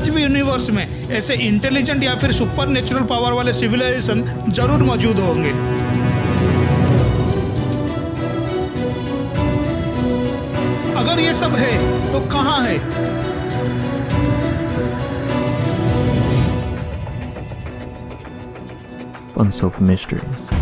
आज भी यूनिवर्स में ऐसे इंटेलिजेंट या फिर सुपर नेचुरल पावर वाले सिविलाइजेशन जरूर मौजूद होंगे। अगर ये सब है तो कहाँ है? Bunch of mysteries.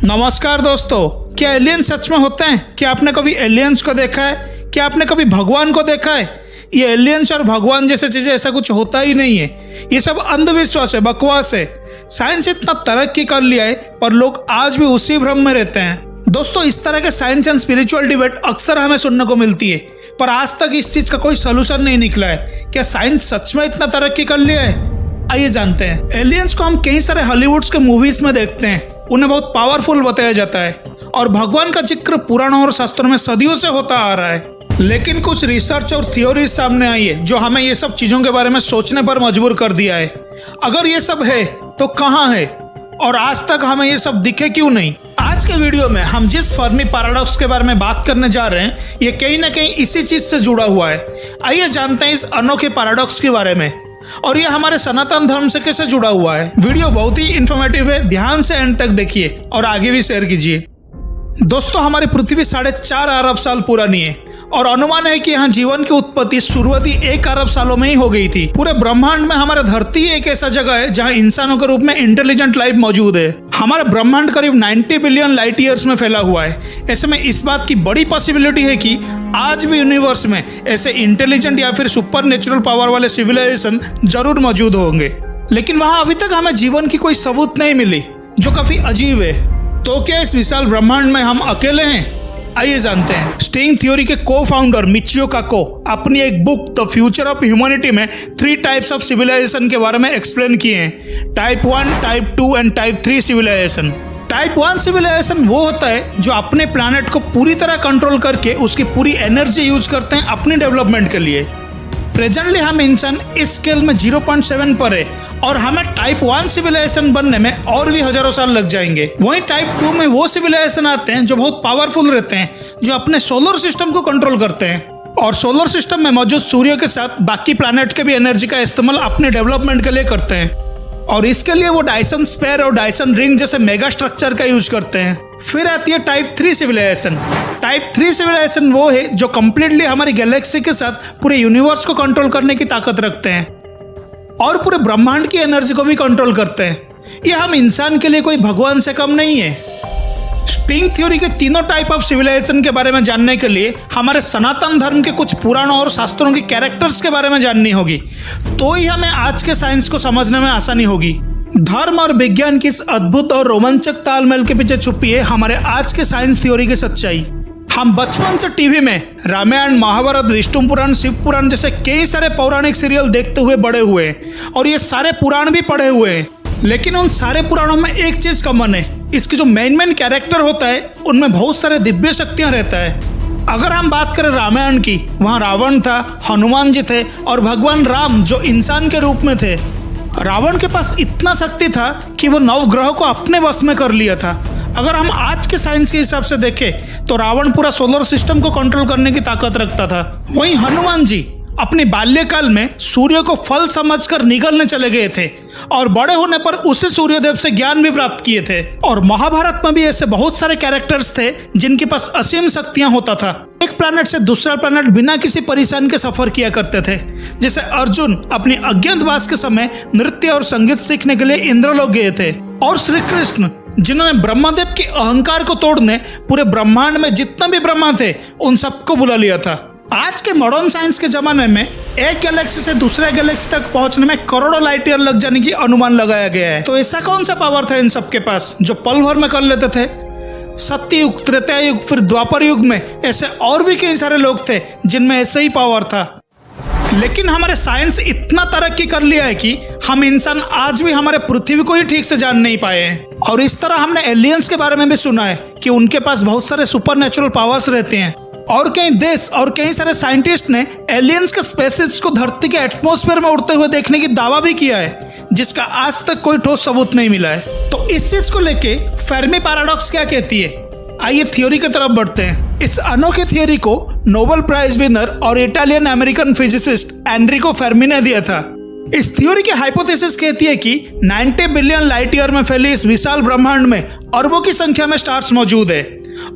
नमस्कार दोस्तों, क्या एलियन सच में होते हैं? क्या आपने कभी एलियंस को देखा है? क्या आपने कभी भगवान को देखा है? ये एलियंस और भगवान जैसे चीजें ऐसा कुछ होता ही नहीं है। ये सब अंधविश्वास है, बकवास है। साइंस इतना तरक्की कर लिया है पर लोग आज भी उसी भ्रम में रहते हैं। दोस्तों, इस तरह के साइंस एंड स्पिरिचुअल डिबेट अक्सर हमें सुनने को मिलती है पर आज तक इस चीज का कोई सोल्यूशन नहीं निकला है। क्या साइंस सच में इतना तरक्की कर लिया है? आइए जानते हैं। एलियंस को हम कई सारे हॉलीवुड के मूवीज में देखते हैं, उन्हें बहुत पावरफुल बताया जाता है और भगवान का जिक्र पुराणों और शास्त्रों में सदियों से होता आ रहा है। लेकिन कुछ रिसर्च और थ्योरीज सामने आई है जो हमें ये सब चीजों के बारे में सोचने पर मजबूर कर दिया है। अगर ये सब है तो कहाँ है और आज तक हमें ये सब दिखे क्यों नहीं? आज के वीडियो में हम जिस फर्मी पैराडॉक्स के बारे में बात करने जा रहे हैं ये कहीं ना कहीं इसी चीज से जुड़ा हुआ है। आइए जानते हैं इस अनोखे पैराडॉक्स के बारे में और ये हमारे सनातन धर्म से कैसे जुड़ा हुआ है। वीडियो बहुत ही इंफॉर्मेटिव है, ध्यान से एंड तक देखिए और आगे भी शेयर कीजिए। दोस्तों, हमारी पृथ्वी 4.5 अरब साल पुरानी है और अनुमान है कि यहाँ जीवन की उत्पत्ति शुरुआती 1 अरब सालों में ही हो गई थी। पूरे ब्रह्मांड में हमारा धरती एक ऐसा जगह है जहाँ इंसानों के रूप में इंटेलिजेंट लाइफ मौजूद है। हमारा ब्रह्मांड करीब 90 बिलियन लाइट ईयर्स में फैला हुआ है। ऐसे में इस बात की बड़ी पॉसिबिलिटी है कि आज भी यूनिवर्स में ऐसे इंटेलिजेंट या फिर सुपर नेचुरल पावर वाले सिविलाइजेशन जरूर मौजूद होंगे। लेकिन वहाँ अभी तक हमें जीवन की कोई सबूत नहीं मिली, जो काफी अजीब है। तो क्या इस विशाल ब्रह्मांड में हम अकेले हैं? आइए जानते हैं। स्ट्रिंग थ्योरी के को फाउंडर मिचियो काको अपनी एक book the future of humanity में 3 टाइप्स ऑफ सिविलाइजेशन के बारे में एक्सप्लेन किए हैं। Type 1, type 2 and type 3 civilization. Type 1 civilization वो होता है जो अपने प्लैनेट को पूरी तरह कंट्रोल करके उसकी पूरी एनर्जी यूज करते हैं अपनी डेवलपमेंट के लिए। प्रेजेंटली हम इंसान इस स्केल में 0.7 पर है और हमें टाइप 1 सिविलाइजेशन बनने में और भी हजारों साल लग जाएंगे। वहीं टाइप 2 में वो सिविलाइजेशन आते हैं जो बहुत पावरफुल रहते हैं, जो अपने सोलर सिस्टम को कंट्रोल करते हैं और सोलर सिस्टम में मौजूद सूर्य के साथ बाकी प्लैनेट के भी एनर्जी का इस्तेमाल अपने डेवलपमेंट के लिए करते हैं और इसके लिए वो डायसन स्फीयर और डायसन रिंग जैसे मेगा स्ट्रक्चर का यूज करते हैं। फिर आती है टाइप 3 सिविलाइजेशन। टाइप 3 सिविलाइजेशन वो है जो कम्प्लीटली हमारी गैलेक्सी के साथ पूरे यूनिवर्स को कंट्रोल करने की ताकत रखते हैं और पूरे ब्रह्मांड की एनर्जी को भी कंट्रोल करते हैं। ये हम इंसान के लिए कोई भगवान से कम नहीं है। स्ट्रिंग थ्योरी के तीनों टाइप ऑफ सिविलाइजेशन के बारे में जानने के लिए हमारे सनातन धर्म के कुछ पुराणों और शास्त्रों के कैरेक्टर्स के बारे में जाननी होगी, तो ही हमें आज के साइंस को समझने में आसानी होगी। धर्म और विज्ञान की इस अद्भुत और रोमांचक तालमेल के पीछे छुपी है हमारे आज के साइंस थ्योरी की सच्चाई। हम बचपन से टीवी में रामायण, महाभारत, विष्णु पुराण, शिव पुराण जैसे कई सारे पौराणिक सीरियल देखते हुए बड़े हुए हैं और ये सारे पुराण भी पढ़े हुए हैं। लेकिन उन सारे पुराणों में एक चीज कॉमन है, इसकी जो मेन कैरेक्टर होता है उनमें बहुत सारे दिव्य शक्तियां रहता है। अगर हम बात करें रामायण की, वहाँ रावण था, हनुमान जी थे और भगवान राम जो इंसान के रूप में थे। रावण के पास इतना शक्ति था कि वो 9 ग्रहों को अपने वश में कर लिया था। अगर हम आज के साइंस के हिसाब से देखें तो रावण पूरा सोलर सिस्टम को कंट्रोल करने की ताकत रखता था। वहीं हनुमान जी अपने बाल्यकाल में सूर्य को फल समझकर निगलने चले गए थे और बड़े होने पर उसी सूर्यदेव से ज्ञान भी प्राप्त किए थे। और महाभारत में भी ऐसे बहुत सारे कैरेक्टर्स थे जिनके पास असीम शक्तियां होता था। एक प्लैनेट से दूसरा प्लैनेट बिना किसी परेशानी के सफर किया करते थे। जैसे अर्जुन अपनी अज्ञातवास के समय नृत्य और संगीत सीखने के लिए इंद्रलोक गए थे और श्री कृष्ण जिन्होंने ब्रह्मदेव के अहंकार को तोड़ने पूरे ब्रह्मांड में जितना भी ब्रह्मा थे उन सबको बुला लिया था। आज के मॉडर्न साइंस के जमाने में एक गैलेक्सी से दूसरे गैलेक्सी तक पहुंचने में करोड़ों लाइट ईयर लग जाने की अनुमान लगाया गया है। तो ऐसा कौन सा पावर था इन सबके पास जो पल भर में कर लेते थे? सत्ययुग, त्रेता युग, फिर द्वापर युग में ऐसे और भी कई सारे लोग थे जिनमें ऐसे ही पावर था। लेकिन हमारे साइंस इतना तरक्की कर लिया है कि हम इंसान आज भी हमारे पृथ्वी को ही ठीक से जान नहीं पाए हैं। और इस तरह हमने एलियंस के बारे में भी सुना है कि उनके पास बहुत सारे सुपर नेचुरल पावर्स रहते हैं और कई देश और कई सारे साइंटिस्ट ने एलियंस के स्पेसशिप्स को धरती के एटमॉस्फेयर में उड़ते हुए देखने की दावा भी किया है, जिसका आज तक कोई ठोस सबूत नहीं मिला है। तो इस चीज को लेके फेर्मी पैराडॉक्स क्या कहती है? आइए थ्योरी की तरफ बढ़ते हैं। इस अनोखे थियोरी को नोबेल प्राइज विनर और Italian American physicist Enrico Fermi ने दिया था। इस थ्योरी की हाइपोथेसिस कहती है कि 90 बिलियन लाइट ईयर में फैले इस विशाल ब्रह्मांड में अरबों की संख्या में स्टार्स मौजूद है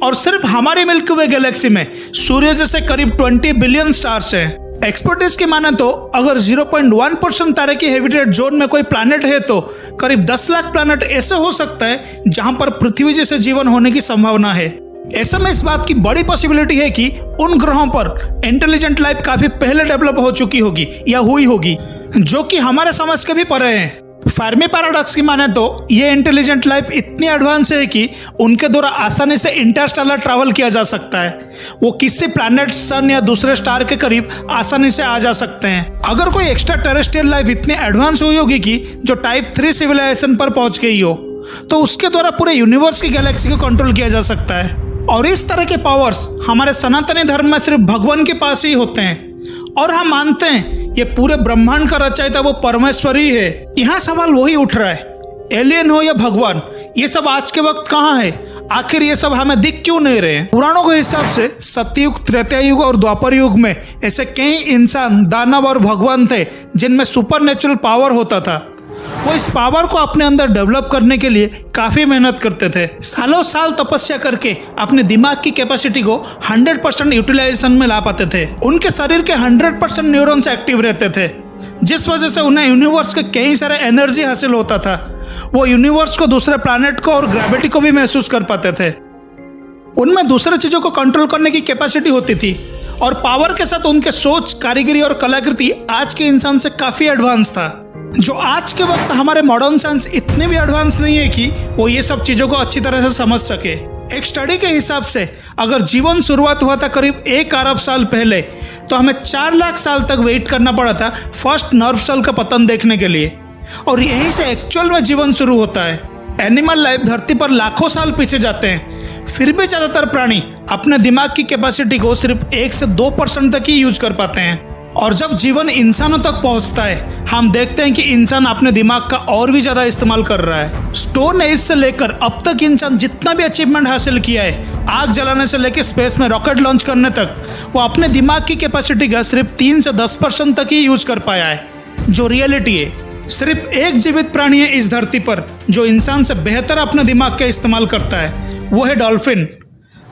और सिर्फ हमारी मिल्की वे गैलेक्सी में सूर्य जैसे करीब 20 बिलियन स्टार्स हैं। एक्सपर्टिस की माने तो अगर 0.1% तारे की हैबिटेट जोन में कोई प्लैनेट है तो करीब 10 लाख प्लैनेट ऐसे हो सकता है जहां पर पृथ्वी जैसे जीवन होने की संभावना है। ऐसे में इस बात की बड़ी पॉसिबिलिटी है कि उन ग्रहों पर इंटेलिजेंट लाइफ काफी पहले डेवलप हो चुकी होगी या हुई होगी, जो कि हमारे समझ के भी परे हैं। फेर्मी पैराडॉक्स की माने तो ये इंटेलिजेंट लाइफ इतनी एडवांस है कि उनके द्वारा आसानी से इंटरस्टेलर ट्रैवल किया जा सकता है। वो किसी प्लैनेट, सन या दूसरे स्टार के करीब आसानी से आ जा सकते हैं। अगर कोई एक्स्ट्रा टेरेस्ट्रियल लाइफ इतनी एडवांस हुई होगी कि जो टाइप 3 सिविलाइजेशन पर पहुंच गई हो, तो उसके द्वारा पूरे यूनिवर्स की गैलेक्सी को कंट्रोल किया जा सकता है। और इस तरह के पावर्स हमारे सनातनी धर्म में सिर्फ भगवान के पास ही होते हैं और हम मानते हैं ये पूरे ब्रह्मांड का रचयिता वो परमेश्वर ही है। यहाँ सवाल वही उठ रहा है, एलियन हो या भगवान, ये सब आज के वक्त कहाँ है? आखिर ये सब हमें दिख क्यों नहीं रहे? पुराणों के हिसाब से सत्ययुग, त्रेता युग और द्वापर युग में ऐसे कई इंसान, दानव और भगवान थे जिनमें सुपरनेचुरल पावर होता था। वो इस पावर को अपने अंदर डेवलप करने के लिए काफी मेहनत करते थे, सालों साल तपस्या करके अपने दिमाग की कैपेसिटी को 100% यूटिलाइजेशन में ला पाते थे। उनके शरीर के 100% न्यूरॉन्स एक्टिव रहते थे, जिस वजह से उन्हें यूनिवर्स के कई सारे एनर्जी हासिल होता था। वो यूनिवर्स को, दूसरे प्लैनेट को और ग्रेविटी को भी महसूस कर पाते थे। उनमें दूसरे चीजों को कंट्रोल करने की कैपेसिटी होती थी और पावर के साथ उनके सोच, कारीगरी और कलाकृति आज के इंसान से काफी एडवांस था, जो आज के वक्त हमारे मॉडर्न साइंस इतने भी एडवांस नहीं है कि वो ये सब चीजों को अच्छी तरह से समझ सके। एक स्टडी के हिसाब से अगर जीवन शुरुआत हुआ था करीब 1 अरब साल पहले, तो हमें 4 लाख साल तक वेट करना पड़ा था फर्स्ट नर्व सेल का पतन देखने के लिए, और यहीं से एक्चुअल में जीवन शुरू होता है। एनिमल लाइफ धरती पर लाखों साल पीछे जाते हैं, फिर भी ज्यादातर प्राणी अपने दिमाग की कैपेसिटी को सिर्फ 1 से 2% तक ही यूज कर पाते हैं। और जब जीवन इंसानों तक पहुंचता है, हम देखते हैं कि इंसान अपने दिमाग का और भी ज्यादा इस्तेमाल कर रहा है। स्टोन एज से लेकर अब तक इंसान जितना भी अचीवमेंट हासिल किया है, आग जलाने से लेकर स्पेस में रॉकेट लॉन्च करने तक, वो अपने दिमाग की कैपेसिटी का सिर्फ 3 से 10% तक ही यूज कर पाया है, जो रियलिटी है। सिर्फ एक जीवित प्राणी है इस धरती पर जो इंसान से बेहतर अपने दिमाग का इस्तेमाल करता है, वो है डॉल्फिन।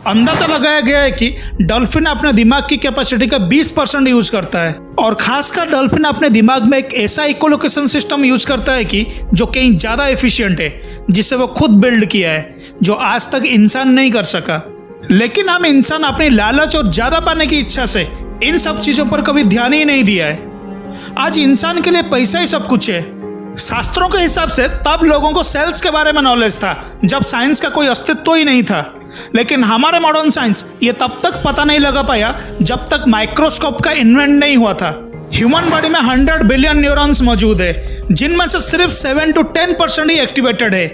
अंदाजा लगाया गया है कि डॉल्फिन अपने दिमाग की कैपेसिटी का 20% यूज करता है, और खासकर डॉल्फिन अपने दिमाग में एक ऐसा इकोलोकेशन सिस्टम यूज करता है कि जो कहीं ज्यादा एफिशिएंट है, जिसे वो खुद बिल्ड किया है, जो आज तक इंसान नहीं कर सका। लेकिन हम इंसान अपनी लालच और ज्यादा पाने की इच्छा से इन सब चीजों पर कभी ध्यान ही नहीं दिया है। आज इंसान के लिए पैसा ही सब कुछ है। शास्त्रों के हिसाब से तब लोगों को सेल्स के बारे में नॉलेज था जब साइंस का कोई अस्तित्व ही नहीं था, लेकिन हमारे मॉडर्न साइंस ये तब तक पता नहीं लगा पाया जब तक माइक्रोस्कोप का इन्वेंट नहीं हुआ था। ह्यूमन बॉडी में 100 बिलियन न्यूरॉन्स मौजूद है, जिनमें से सिर्फ 7 to 10% ही एक्टिवेटेड है।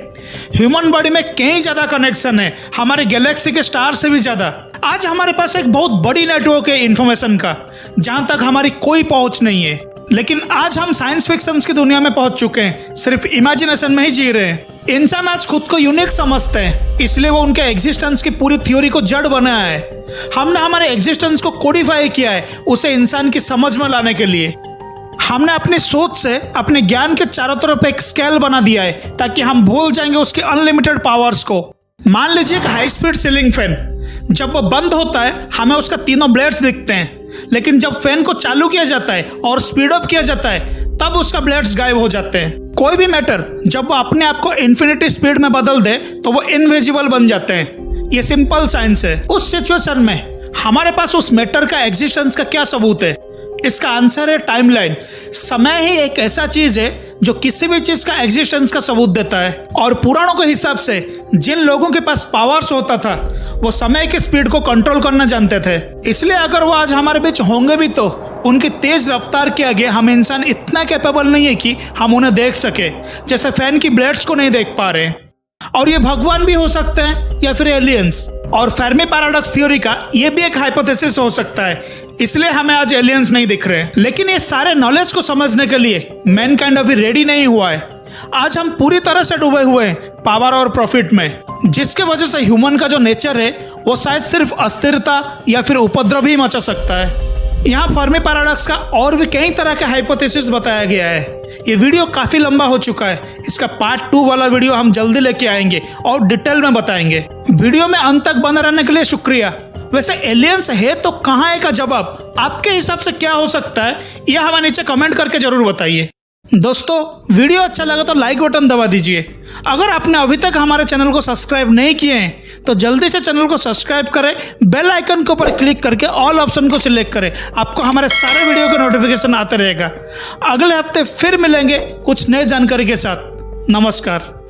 ह्यूमन बॉडी में कई ज्यादा कनेक्शन है, हमारे गैलेक्सी के स्टार से भी ज्यादा। आज हमारे पास एक बहुत बड़ी नेटवर्क है इंफॉर्मेशन का, जहां तक हमारी कोई पहुंच नहीं है। लेकिन आज हम साइंस फिक्शन की दुनिया में पहुंच चुके हैं, सिर्फ इमेजिनेशन में ही जी रहे हैं। इंसान आज खुद को यूनिक समझते हैं, इसलिए वो उनके एग्जिस्टेंस की पूरी थ्योरी को जड़ बनाया है। हमने हमारे एग्जिस्टेंस को कोडिफाई किया है, उसे इंसान की समझ में लाने के लिए। हमने अपनी सोच से अपने ज्ञान के चारों तरफ एक स्केल बना दिया है, ताकि हम भूल जाएंगे उसके अनलिमिटेड पावर्स को। मान लीजिए एक हाई स्पीड सीलिंग फैन, जब वो बंद होता है हमें उसका तीनों ब्लेड्स दिखते हैं, लेकिन जब फैन को चालू किया जाता है और स्पीड अप किया जाता है तब उसका ब्लेड्स गायब हो जाते हैं। कोई भी मैटर जब वो अपने आप को इन्फिनिटी स्पीड में बदल दे तो वो इनविजिबल बन जाते हैं। ये सिंपल साइंस है। उस सिचुएशन में हमारे पास उस मैटर का एग्जिस्टेंस का क्या सबूत है? इसका आंसर है टाइमलाइन। समय ही एक ऐसा चीज है जो किसी भी चीज का एग्जिस्टेंस का सबूत देता है। और पुराणों के हिसाब से जिन लोगों के पास पावर्स होता था वो समय की स्पीड को कंट्रोल करना जानते थे, इसलिए अगर वो आज हमारे बीच होंगे भी तो उनकी तेज रफ्तार के आगे हम इंसान इतना कैपेबल नहीं है कि हम उन्हें देख सके, जैसे फैन की ब्लेड्स को नहीं देख पा रहे। और ये भगवान भी हो सकते हैं या फिर एलियंस। और फेर्मी पैराडॉक्स थ्योरी का ये भी एक हाइपोथेसिस हो सकता है, इसलिए हमें आज एलियंस नहीं दिख रहे। लेकिन ये सारे नॉलेज को समझने के लिए मैनकाइंड अभी रेडी नहीं हुआ है। आज हम पूरी तरह से डूबे हुए हैं पावर और प्रॉफिट में। जिसके वजह से ह्यूमन का जो नेचर है वो शायद सिर्फ अस्थिरता या फिर उपद्रव ही मचा सकता है। यहाँ फर्मी पैराडॉक्स का और भी कई तरह के हाइपोथेसिस बताया गया है। ये वीडियो काफ़ी लंबा हो चुका है, इसका पार्ट 2 वाला वीडियो हम जल्दी लेके आएंगे और डिटेल में बताएंगे। वीडियो में अंत तक बने रहने के लिए शुक्रिया। वैसे एलियंस है तो कहाँ है का जवाब आपके हिसाब से क्या हो सकता है, यह हमें नीचे कमेंट करके जरूर बताइए। दोस्तों, वीडियो अच्छा लगा तो लाइक बटन दबा दीजिए। अगर आपने अभी तक हमारे चैनल को सब्सक्राइब नहीं किए हैं तो जल्दी से चैनल को सब्सक्राइब करें, बेल आइकन के ऊपर क्लिक करके ऑल ऑप्शन को सिलेक्ट करें। आपको हमारे सारे वीडियो का नोटिफिकेशन आते रहेगा। अगले हफ्ते फिर मिलेंगे कुछ नए जानकारी के साथ। नमस्कार।